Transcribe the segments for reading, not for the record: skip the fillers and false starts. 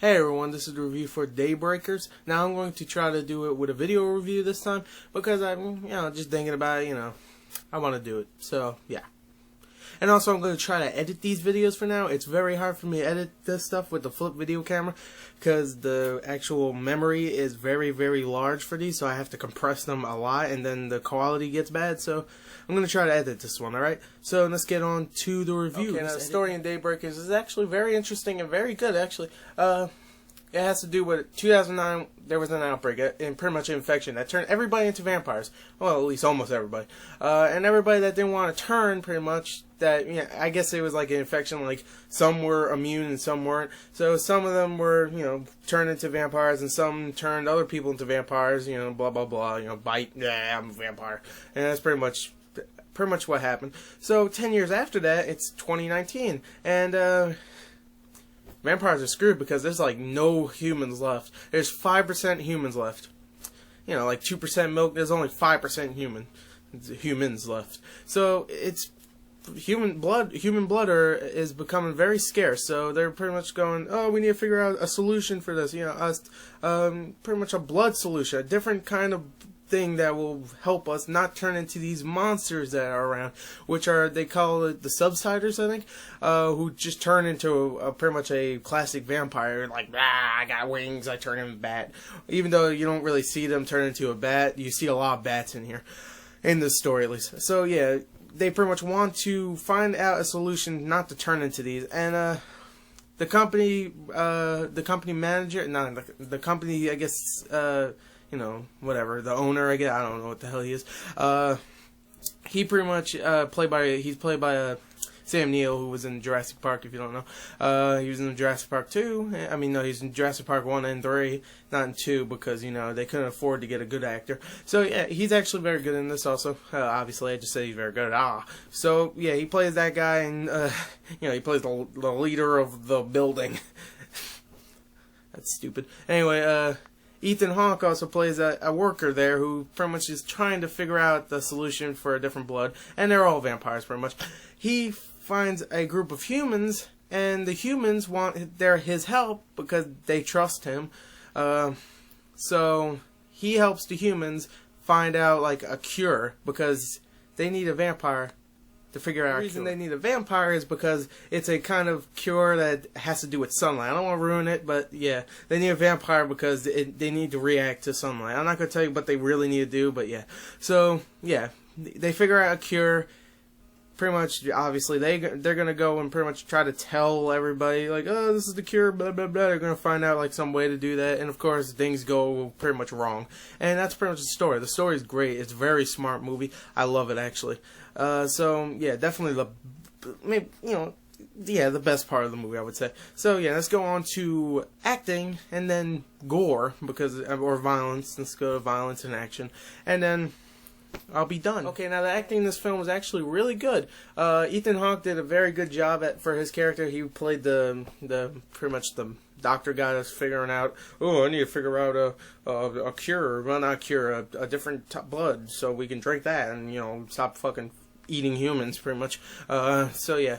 Hey everyone, this is the review for Daybreakers. Now I'm going to try to do it with a video review this time because I'm, just thinking about it, I want to do it. So, yeah. And also I'm going to try to edit these videos for now. It's very hard for me to edit this stuff with the flip video camera because the actual memory is very, very large for these, so I have to compress them a lot and then the quality gets bad. So I'm going to try to edit this one, alright? So let's get on to the review. Okay, now the story in Daybreakers is actually very interesting and very good, actually. It has to do with 2009, there was an outbreak, and pretty much an infection that turned everybody into vampires. Well, at least almost everybody. And everybody that didn't want to turn, pretty much, I guess it was like an infection, like some were immune and some weren't. So some of them were, turned into vampires, and some turned other people into vampires, blah, blah, blah, bite, yeah, I'm a vampire. And that's pretty much what happened. So 10 years after that, it's 2019, and, vampires are screwed because there's like no humans left. There's 5% humans left. Like 2% milk, there's only 5% humans left. So it's human blood is becoming very scarce. So they're pretty much going, oh, we need to figure out a solution for this. Pretty much a blood solution, a different kind of thing that will help us not turn into these monsters that are around, which are, they call it the subsiders, I think, who just turn into pretty much a classic vampire, like, I got wings, I turn into a bat. Even though you don't really see them turn into a bat, you see a lot of bats in here, in this story at least. So yeah, they pretty much want to find out a solution not to turn into these, and the company manager, the company, I guess, whatever, the owner, I guess, I don't know what the hell he is. He pretty much, he's played by Sam Neill, who was in Jurassic Park, if you don't know. He was in Jurassic Park 2. I mean, no, he's in Jurassic Park 1 and 3, not in 2, because, they couldn't afford to get a good actor. So, yeah, he's actually very good in this also. Obviously, I just say he's very good. So, yeah, he plays that guy, and, he plays the leader of the building. That's stupid. Anyway, Ethan Hawke also plays a worker there who pretty much is trying to figure out the solution for a different blood, and they're all vampires pretty much. He finds a group of humans, and the humans want his help because they trust him. So he helps the humans find out like a cure because they need a vampire to figure out. The reason they need a vampire is because it's a kind of cure that has to do with sunlight. I don't want to ruin it, but yeah, they need a vampire because they need to react to sunlight. I'm not going to tell you what they really need to do, but yeah. So, yeah, they figure out a cure. Pretty much, obviously, they're going to go and pretty much try to tell everybody, like, oh, this is the cure, blah, blah, blah. They're going to find out, like, some way to do that. And, of course, things go pretty much wrong. And that's pretty much the story. The story is great. It's a very smart movie. I love it, actually. So, yeah, definitely the best part of the movie, I would say. So, yeah, let's go on to acting and then gore, or violence. Let's go to violence and action. And then I'll be done. Okay, now the acting in this film was actually really good. Ethan Hawke did a very good job for his character. He played pretty much the doctor guy that's figuring out, oh, I need to figure out a cure, well, not a cure, a different blood, so we can drink that and, stop fucking eating humans, pretty much. So yeah.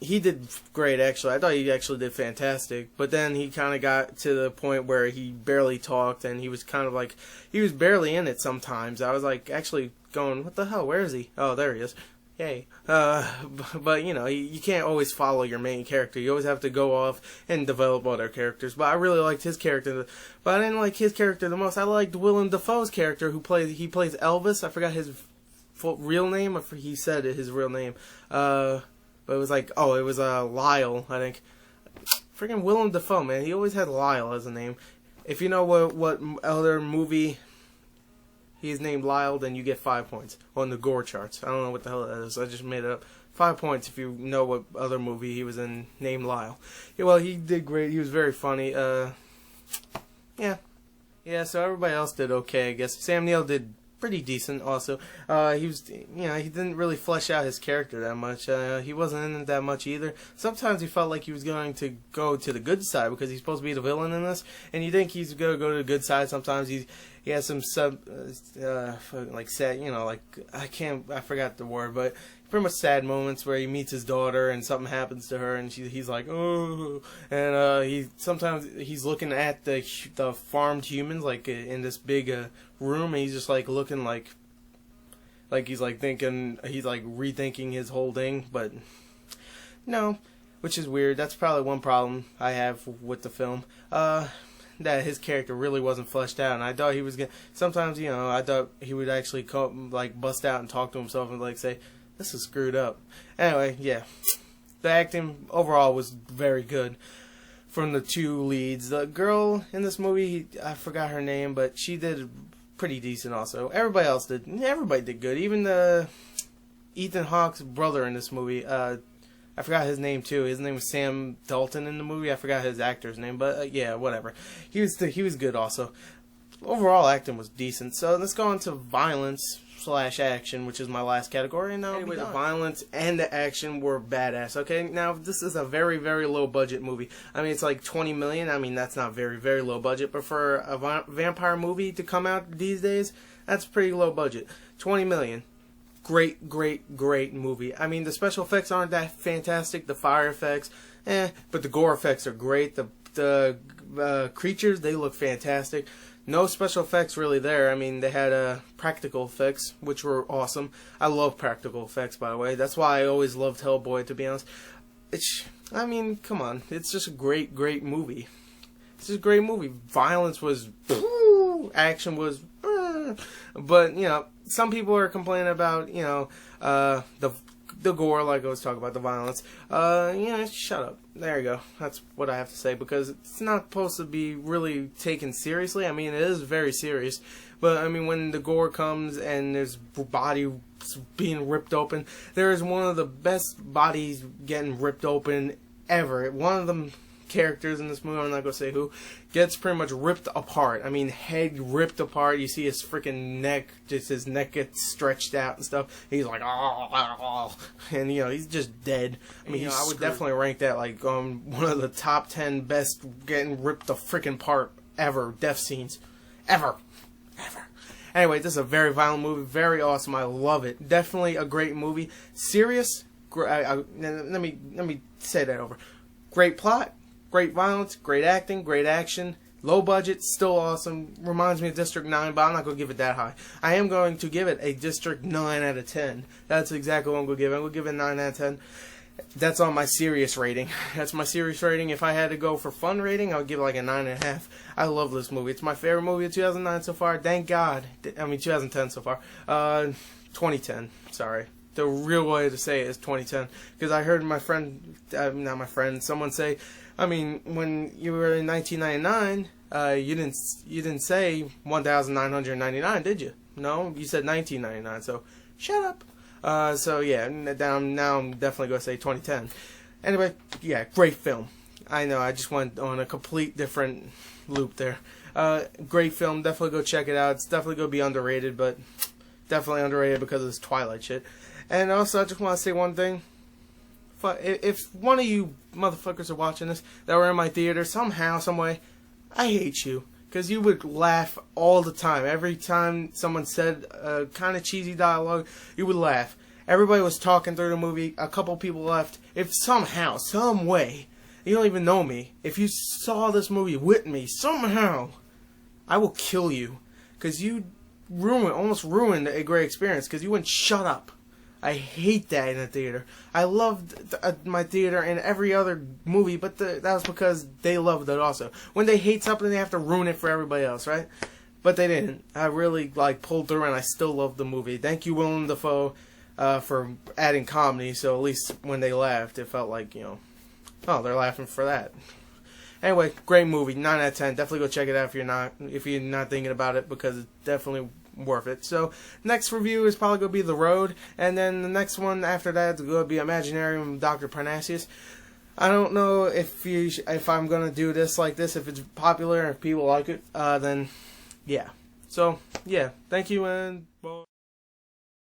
He did great, actually. I thought he actually did fantastic. But then he kind of got to the point where he barely talked, and he was kind of like, he was barely in it sometimes. I was like, actually going, what the hell, where is he? Oh, there he is. Yay. But, you can't always follow your main character. You always have to go off and develop other characters. But I really liked his character. But I didn't like his character the most. I liked Willem Dafoe's character, he plays Elvis. I forgot his real name. He said his real name. But it was like, it was Lyle, I think. Freaking Willem Dafoe, man. He always had Lyle as a name. If you know what other movie he's named Lyle, then you get 5 points on the gore charts. I don't know what the hell that is. I just made it up. 5 points if you know what other movie he was in named Lyle. Yeah, well, he did great. He was very funny. Yeah. Yeah, so everybody else did okay, I guess. Sam Neill did pretty decent also. He was, he didn't really flesh out his character that much. He wasn't in it that much either. Sometimes he felt like he was going to go to the good side because he's supposed to be the villain in this, and you think he's going to go to the good side. Sometimes he has some I forgot the word, but pretty much sad moments where he meets his daughter and something happens to her, and he's like, oh, and sometimes he's looking at the farmed humans like in this big room, and he's just like looking like he's like thinking, he's like rethinking his whole thing, but no, which is weird. That's probably one problem I have with the film. That his character really wasn't fleshed out, and I thought he was gonna. Sometimes, you know, I thought he would actually like bust out and talk to himself and like say, "This is screwed up." Anyway, yeah, the acting overall was very good from the two leads. The girl in this movie, I forgot her name, but she did pretty decent. Also, everybody else did. Everybody did good. Even the Ethan Hawke's brother in this movie. I forgot his name too. His name was Sam Dalton in the movie. I forgot his actor's name, but yeah, whatever. He was good also. Overall acting was decent. So let's go on to violence / action, which is my last category. And now anyway, the violence and the action were badass. Okay, now this is a very, very low budget movie. I mean, it's like 20 million. I mean, that's not very, very low budget, but for a vampire movie to come out these days, that's pretty low budget. 20 million. Great, great, great movie. I mean, the special effects aren't that fantastic. The fire effects, but the gore effects are great. The creatures, they look fantastic. No special effects really there. I mean, they had practical effects, which were awesome. I love practical effects, by the way. That's why I always loved Hellboy, to be honest. I mean, come on. It's just a great, great movie. It's just a great movie. Violence was... action was... but, you know, some people are complaining about, you know, the gore, like I was talking about, the violence. Shut up. There you go. That's what I have to say, because it's not supposed to be really taken seriously. I mean, it is very serious. But, I mean, when the gore comes and there's body being ripped open, there is one of the best bodies getting ripped open ever. One of them characters in this movie, I'm not gonna say who, gets pretty much ripped apart. I mean, head ripped apart. You see his freaking neck, just his neck gets stretched out and stuff. He's like, oh, and you know, he's just dead. I mean, I would definitely rank that like one of the top 10 best getting ripped the freaking part ever, death scenes, ever. Anyway, this is a very violent movie, very awesome. I love it. Definitely a great movie. Serious. Let me say that over. Great plot. Great violence, great acting, great action, low budget, still awesome. Reminds me of District 9, but I'm not going to give it that high. I am going to give it a District 9 out of 10. That's exactly what I'm going to give it. I'm going to give it a 9 out of 10. That's on my serious rating. That's my serious rating. If I had to go for fun rating, I would give it like a 9.5. I love this movie. It's my favorite movie of 2009 so far. Thank God. I mean, 2010 so far. 2010. Sorry. The real way to say it is 2010. Because I heard my friend, not my friend, someone say, I mean, when you were in 1999, you didn't say 1,999, did you? No, you said 1999. So shut up. So yeah, now I'm definitely gonna say 2010. Anyway, yeah, great film. I know I just went on a complete different loop there. Great film. Definitely go check it out. It's definitely gonna be underrated, but definitely underrated because of this Twilight shit. And also, I just want to say one thing. If one of you motherfuckers are watching this that were in my theater somehow, some way, I hate you. Because you would laugh all the time. Every time someone said kind of cheesy dialogue, you would laugh. Everybody was talking through the movie. A couple people left. If somehow, some way, you don't even know me. If you saw this movie with me, somehow, I will kill you. Because you almost ruined a great experience. Because you wouldn't shut up. I hate that in the theater. I loved my theater in every other movie, but that was because they loved it also. When they hate something, they have to ruin it for everybody else, right? But they didn't. I really pulled through, and I still love the movie. Thank you, Willem Dafoe, for adding comedy. So at least when they laughed, it felt like, you know, oh, they're laughing for that. Anyway, great movie, 9 out of 10. Definitely go check it out if you're not thinking about it, because it's definitely worth it. So next review is probably going to be The Road, and then the next one after that is going to be Imaginarium of Dr. Parnassus. I don't know if I'm going to do this like this, if it's popular and if people like it, then yeah. So yeah, thank you and bye.